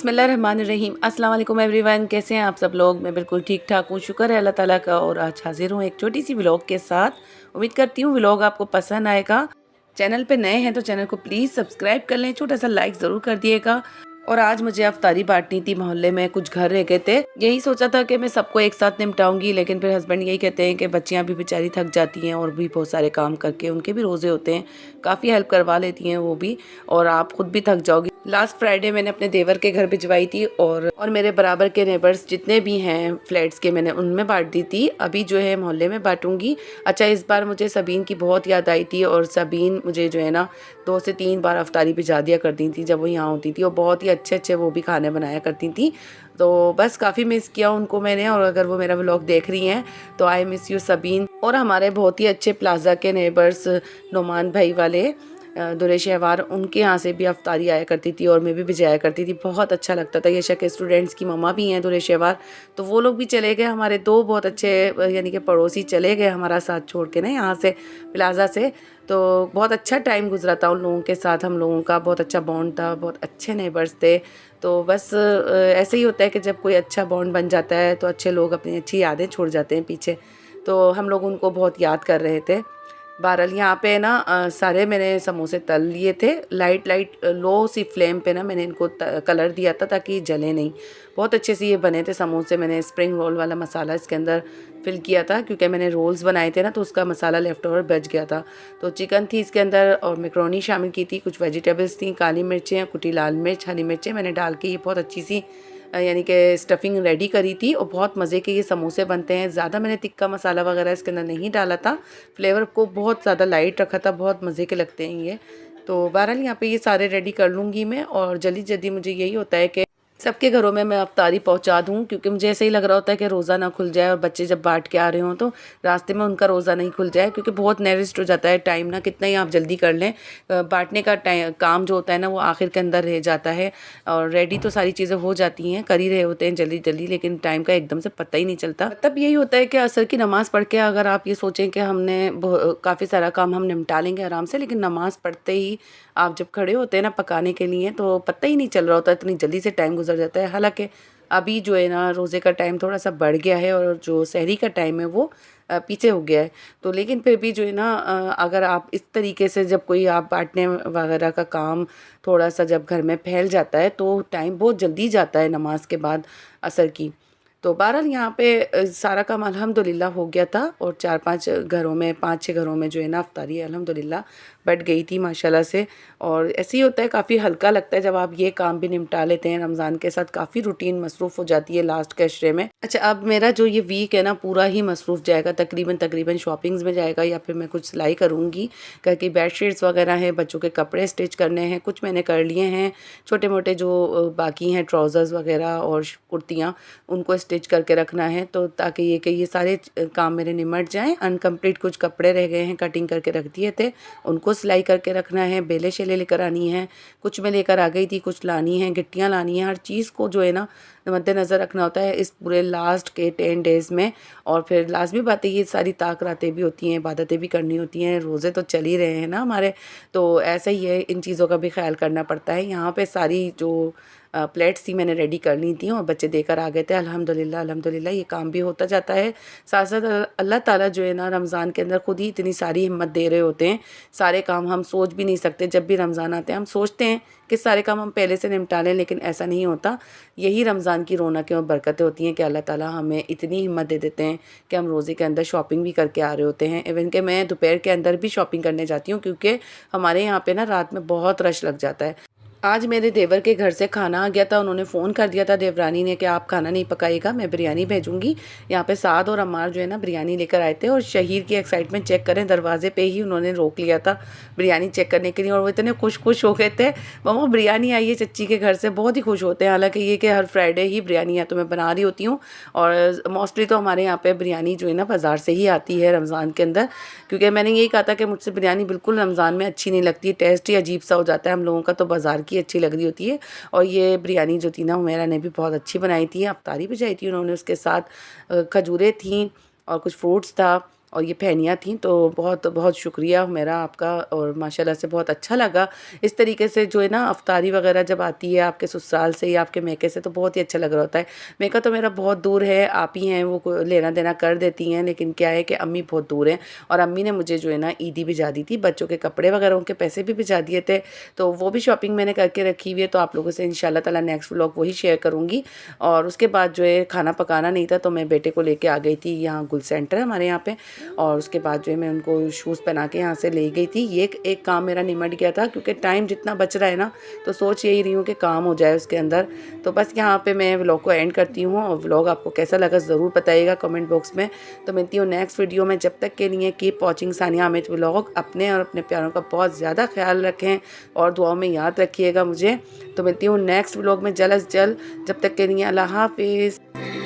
बिस्मिल्लाहिर्रहमानिर्रहीम। अस्सलाम वालेकुम एवरीवन, कैसे हैं आप सब लोग। मैं बिल्कुल ठीक ठाक हूँ, शुक्र है अल्लाह ताला का। और आज हाजिर हूँ एक छोटी सी व्लॉग के साथ। उम्मीद करती हूँ व्लॉग आपको पसंद आएगा। चैनल पे नए हैं तो चैनल को प्लीज़ सब्सक्राइब कर लें, छोटा सा लाइक ज़रूर कर दिएगा। और आज मुझे अफ्तारी बांटनी थी, मोहल्ले में कुछ घर रह गए थे। यही सोचा था कि मैं सबको एक साथ निपटाऊंगी, लेकिन फिर हस्बैंड यही कहते हैं कि बच्चियां भी बेचारी थक जाती हैं और भी बहुत सारे काम करके, उनके भी रोज़े होते हैं, काफ़ी हेल्प करवा लेती हैं वो भी, और आप खुद भी थक जाओगी। लास्ट फ्राइडे मैंने अपने देवर के घर भिजवाई थी और मेरे बराबर के नेबर्स जितने भी हैं फ्लैट्स के, मैंने उनमें बांट दी थी। अभी जो है मोहल्ले में बांटूंगी। अच्छा, इस बार मुझे सबीन की बहुत याद आई थी, और सबीन मुझे जो है ना 2 से 3 बार अफ्तारी भिजा दिया करती थी जब वो यहाँ होती थी, और बहुत ही अच्छे अच्छे वो भी खाने बनाया करती थी। तो बस काफ़ी मिस किया उनको मैंने। और अगर वो मेरा व्लॉग देख रही हैं तो आई मिस यू सबीन। और हमारे बहुत ही अच्छे प्लाजा के नेबर्स नोमान भाई वाले दुरे शहवार, उनके यहाँ से भी अफ्तारी आया करती थी और मैं भी भिजाया करती थी। बहुत अच्छा लगता था। यशा के स्टूडेंट्स की मम्मा भी हैं दुरे शहवार, तो वो लोग भी चले गए। हमारे 2 बहुत अच्छे यानी कि पड़ोसी चले गए हमारा साथ छोड़ के ना यहाँ से, प्लाजा से। तो बहुत अच्छा टाइम गुजरा था उन लोगों के साथ। हम लोगों का बहुत अच्छा बॉन्ड था, बहुत अच्छे नेबर्स थे। तो बस ऐसे ही होता है कि जब कोई अच्छा बॉन्ड बन जाता है तो अच्छे लोग अपनी अच्छी यादें छोड़ जाते हैं पीछे। तो हम लोग उनको बहुत याद कर रहे थे। बहरहाल यहाँ पे ना सारे मैंने समोसे तल लिए थे। लाइट लो सी फ्लेम पे ना मैंने इनको कलर दिया था ताकि जले नहीं। बहुत अच्छे से ये बने थे समोसे। मैंने स्प्रिंग रोल वाला मसाला इसके अंदर फिल किया था, क्योंकि मैंने रोल्स बनाए थे ना, तो उसका मसाला लेफ्ट ओवर बच गया था। तो चिकन थी इसके अंदर और मैक्रोनी शामिल की थी, कुछ वेजिटेबल्स थी, काली मिर्चें, कुटी लाल मिर्च, हरी मिर्चें मैंने डाल के ये बहुत अच्छी सी यानी कि स्टफिंग रेडी करी थी। और बहुत मज़े के ये समोसे बनते हैं। ज़्यादा मैंने तिक्का मसाला वगैरह इसके अंदर नहीं डाला था, फ्लेवर को बहुत ज़्यादा लाइट रखा था। बहुत मज़े के लगते हैं ये। तो बहरहाल यहाँ पे ये सारे रेडी कर लूँगी मैं। और जल्दी जल्दी मुझे यही होता है कि सबके घरों में मैं अफ्तारी पहुंचा दूं, क्योंकि मुझे ऐसे ही लग रहा होता है कि रोज़ा ना खुल जाए और बच्चे जब बांट के आ रहे हों तो रास्ते में उनका रोज़ा नहीं खुल जाए, क्योंकि बहुत नेरिस्ट हो जाता है टाइम ना। कितना ही आप जल्दी कर लें, बांटने का टाइम काम जो होता है ना वो आखिर के अंदर रह जाता है। और रेडी तो सारी चीज़ें हो जाती हैं, कर ही रहे होते हैं जल्दी जल्दी, लेकिन टाइम का एकदम से पता ही नहीं चलता। मतलब यही होता है कि असर की नमाज़ पढ़ के अगर आप ये सोचें कि हमने काफ़ी सारा काम हम निपटा लेंगे आराम से, लेकिन नमाज़ पढ़ते ही आप जब खड़े होते हैं ना पकाने के लिए, तो पता ही नहीं चल रहा होता, इतनी जल्दी से टाइम गुजर जाता है। हालांकि अभी जो है ना रोज़े का टाइम थोड़ा सा बढ़ गया है और जो सहरी का टाइम है वो पीछे हो गया है। तो लेकिन फिर भी जो है ना अगर आप इस तरीके से जब कोई आप बांटने वगैरह का काम थोड़ा सा जब घर में फैल जाता है तो टाइम बहुत जल्दी जाता है नमाज के बाद असर की। तो बहरहाल यहाँ पे सारा काम अल्हम्दुलिल्लाह हो गया था। और 4-5 घरों में, 5-6 घरों में जो है ना अफ्तारी अल्हम्दुलिल्लाह बट गई थी माशाल्लाह से। और ऐसे ही होता है, काफ़ी हल्का लगता है जब आप ये काम भी निपटा लेते हैं। रमज़ान के साथ काफ़ी रूटीन मसरूफ़ हो जाती है लास्ट के अशरे में। अच्छा, अब मेरा जो ये वीक है ना पूरा ही मसरूफ़ जाएगा, तकरीबन शॉपिंग्स में जाएगा, या फिर मैं कुछ सिलाई करूँगी। घर की बेडशीट्स वगैरह हैं, बच्चों के कपड़े स्टिच करने हैं, कुछ मैंने कर लिए हैं। छोटे मोटे जो बाकी हैं ट्राउज़र्स वगैरह और कुर्तियाँ, उनको स्टिच करके रखना है, तो ताकि ये सारे काम मेरे निमट जाएँ। अनकम्प्लीट कुछ कपड़े रह गए हैं, कटिंग करके रख दिए थे, उनको सिलाई करके रखना है। बेले शेले लेकर आनी है, कुछ मैं लेकर आ गई थी, कुछ लानी है, गिट्टियाँ लानी है। हर चीज़ को जो है ना मद्देनज़र रखना होता है इस पूरे लास्ट के 10 डेज़ में। और फिर लाजमी बात है, ये सारी ताक़रातें भी होती हैं, इबादतें भी करनी होती हैं, रोज़े तो चल ही रहे हैं ना हमारे। तो ऐसा ही है, इन चीज़ों का भी ख्याल करना पड़ता है। यहाँ पे सारी जो प्लेट्स थी मैंने रेडी कर ली थी और बच्चे देकर आ गए थे। अल्हम्दुलिल्लाह ये काम भी होता जाता है। साथ साथ अल्लाह ताला जो है ना रमज़ान के अंदर ख़ुद ही इतनी सारी हिम्मत दे रहे होते हैं। सारे काम हम सोच भी नहीं सकते। जब भी रमज़ान आते हैं हम सोचते हैं कि सारे काम हम पहले से निपटा लें, लेकिन ऐसा नहीं होता। यही रमज़ान की रौनकें और बरकतें होती हैं कि अल्लाह ताला हमें इतनी हिम्मत दे देते हैं कि हम रोज़े के अंदर शॉपिंग भी करके आ रहे होते हैं। इवन कि मैं दोपहर के अंदर भी शॉपिंग करने जाती हूँ, क्योंकि हमारे यहाँ पे ना रात में बहुत रश लग जाता है। आज मेरे देवर के घर से खाना आ गया था। उन्होंने फ़ोन कर दिया था देवरानी ने कि आप खाना नहीं पकाइएगा, मैं बिरयानी भेजूँगी। यहाँ पे साद और अम्मार जो है ना बिरयानी लेकर आए थे, और शहीर की एक्साइटमेंट चेक करें, दरवाजे पे ही उन्होंने रोक लिया था बिरयानी चेक करने के लिए। और वो इतने खुश हो गए थे, मम्मा बिरयानी आई है चच्ची के घर से। बहुत ही खुश होते हैं। हालाँकि ये कि हर फ्राइडे ही बिरयानी या तो मैं बना रही होती हूँ, और मोस्टली तो हमारे यहाँ पर बिरयानी जो है ना बाज़ार से ही आती है रमज़ान के अंदर। क्योंकि मैंने यही कहा था कि मुझसे बिरयानी बिल्कुल रमज़ान में अच्छी नहीं लगती, टेस्ट ही अजीब सा हो जाता है हम लोगों का, तो बाज़ार की अच्छी लग रही होती है। और ये बिरयानी जो थी ना हुमैरा ने भी बहुत अच्छी बनाई थी। अफ्तारी भिजाई थी उन्होंने, उसके साथ खजूरें थी और कुछ फ्रूट्स था और ये फहनियाँ थी। तो बहुत बहुत शुक्रिया मेरा आपका, और माशाल्लाह से बहुत अच्छा लगा। इस तरीके से जो है ना अफ्तारी वगैरह जब आती है आपके ससुराल से या आपके मेके से, तो बहुत ही अच्छा लग रहा होता है। मेका तो मेरा बहुत दूर है, आप ही हैं वो लेना देना कर देती हैं, लेकिन क्या है कि अम्मी बहुत दूर हैं, और अम्मी ने मुझे जो है ना ईदी भिजा दी थी, बच्चों के कपड़े वगैरह उनके पैसे भी भिजा दिए थे। तो वो भी शॉपिंग मैंने करके रखी हुई है, तो आप लोगों से इंशाल्लाह ताला नेक्स्ट व्लॉग वही शेयर करूँगी। और उसके बाद जो है खाना पकाना नहीं था, तो मैं बेटे को लेके आ गई थी, यहाँ गुल सेंटर है हमारे यहाँ पे, और उसके बाद जो है मैं उनको शूज़ पहना के यहाँ से ले गई थी। ये एक काम मेरा निमट गया था, क्योंकि टाइम जितना बच रहा है ना, तो सोच यही रही हूँ कि काम हो जाए उसके अंदर। तो बस यहाँ पे मैं व्लॉग को एंड करती हूँ, और व्लॉग आपको कैसा लगा ज़रूर बताइएगा कमेंट बॉक्स में। तो मिलती हूँ नेक्स्ट वीडियो में, जब तक के लिए keep watching Sania Hamid vlog. अपने और अपने प्यारों का बहुत ज़्यादा ख्याल रखें, और दुआओं में याद रखिएगा मुझे। तो मिलती हूँ नेक्स्ट व्लॉग में जल्द अज जल्द, जब तक के लिए अल्लाह हाफिज़।